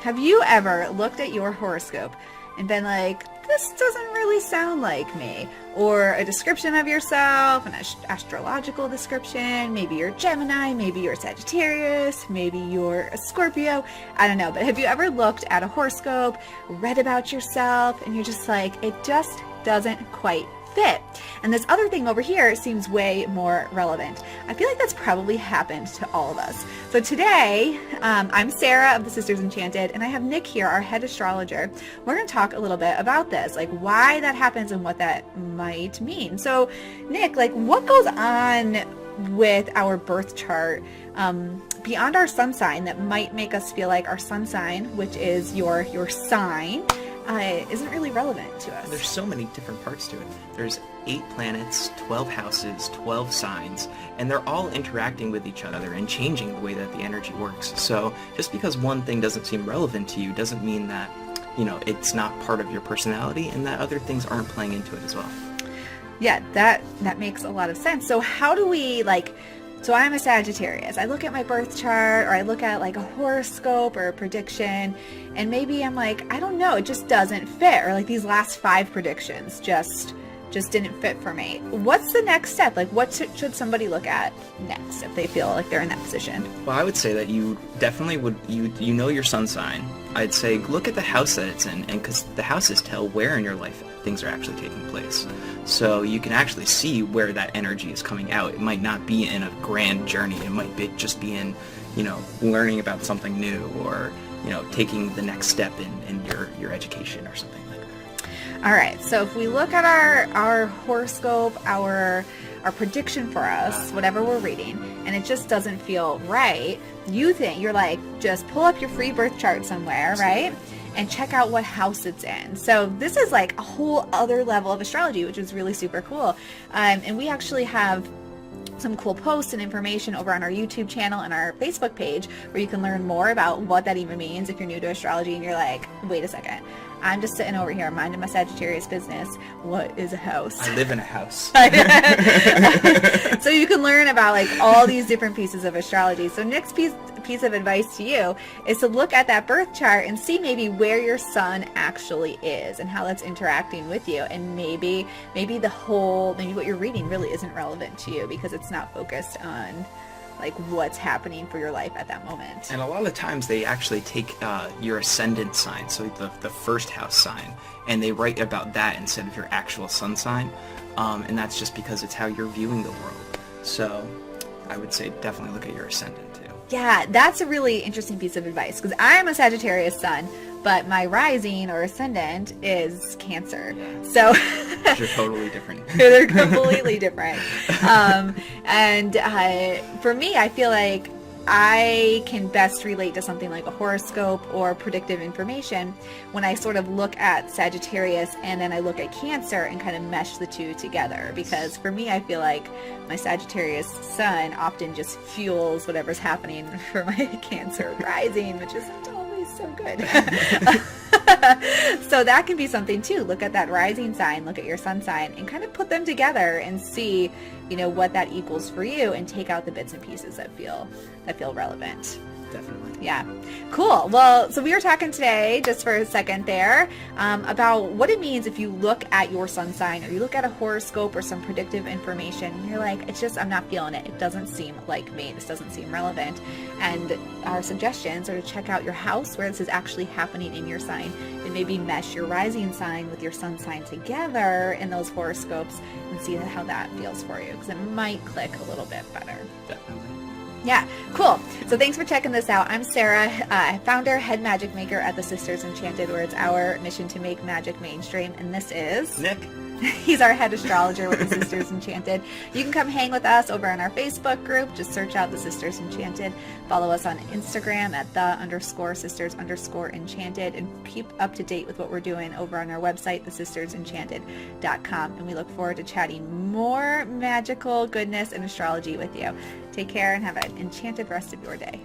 have you ever looked at your horoscope and been like, this doesn't really sound like me? Or a description of yourself, an astrological description, maybe you're Gemini, maybe you're Sagittarius, maybe you're a Scorpio, I don't know. But have you ever looked at a horoscope, read about yourself, and you're just like, it just doesn't quite fit? And this other thing over here seems way more relevant. I feel like that's probably happened to all of us. So today, I'm Sarah of the Sisters Enchanted, and I have Nick here, our head astrologer. We're going to talk a little bit about this, like why that happens and what that might mean. So Nick, like what goes on with our birth chart beyond our sun sign that might make us feel like our sun sign, which is your sign, isn't really relevant to us? There's so many different parts to it. There's 8 planets, 12 houses, 12 signs, and they're all interacting with each other and changing the way that the energy works. So just because one thing doesn't seem relevant to you doesn't mean that, you know, it's not part of your personality and that other things aren't playing into it as well. Yeah, that makes a lot of sense. So how do we, like, so I'm a Sagittarius. I look at my birth chart, or I look at like a horoscope or a prediction, and maybe I'm like, I don't know, it just doesn't fit. Or like these last 5 predictions just didn't fit for me. What's the next step? Like what should somebody look at next if they feel like they're in that position? Well, I would say that you definitely would, you know your sun sign. I'd say look at the house that it's in, and because the houses tell where in your life things are actually taking place. So you can actually see where that energy is coming out. It might not be in a grand journey. It might just be in, you know, learning about something new, or, you know, taking the next step in your education or something like that. All right. So if we look at our horoscope, our prediction for us, whatever we're reading, and it just doesn't feel right, you're like, just pull up your free birth chart somewhere, right? And check out what house it's in. So this is like a whole other level of astrology, which is really super cool. And we actually have some cool posts and information over on our YouTube channel and our Facebook page where you can learn more about what that even means if you're new to astrology and you're like, wait a second, I'm just sitting over here minding my Sagittarius business. What is a house? I live in a house. So you can learn about like all these different pieces of astrology. So Nick's piece of advice to you is to look at that birth chart and see maybe where your sun actually is and how that's interacting with you. And maybe what you're reading really isn't relevant to you because it's not focused on like what's happening for your life at that moment. And a lot of times they actually take your ascendant sign, so the first house sign, and they write about that instead of your actual sun sign. And that's just because it's how you're viewing the world. So I would say definitely look at your ascendant too. Yeah, that's a really interesting piece of advice because I'm a Sagittarius sun, but my rising or ascendant is Cancer. So you're totally different. They're completely different. And for me, I feel like I can best relate to something like a horoscope or predictive information when I sort of look at Sagittarius and then I look at Cancer and kind of mesh the two together. Because for me, I feel like my Sagittarius sun often just fuels whatever's happening for my Cancer rising, which isn't always so good. So that can be something too. Look at that rising sign, look at your sun sign, and kind of put them together and see, you know, what that equals for you, and take out the bits and pieces that feel relevant. Definitely. Yeah. Cool. Well, so we were talking today, just for a second there, about what it means if you look at your sun sign or you look at a horoscope or some predictive information and you're like, it's just, I'm not feeling it. It doesn't seem like me. This doesn't seem relevant. And our suggestions are to check out your house where this is actually happening in your sign, and maybe mesh your rising sign with your sun sign together in those horoscopes and see how that feels for you, because it might click a little bit better. Definitely. Yeah, cool. So thanks for checking this out. I'm Sarah, founder, head magic maker at the Sisters Enchanted, where it's our mission to make magic mainstream. And this is Nick. He's our head astrologer with the Sisters Enchanted. You can come hang with us over on our Facebook group. Just search out the Sisters Enchanted. Follow us on Instagram at _sisters_enchanted, and keep up to date with what we're doing over on our website, thesistersenchanted.com. And we look forward to chatting more magical goodness and astrology with you. Take care and have an enchanted rest of your day.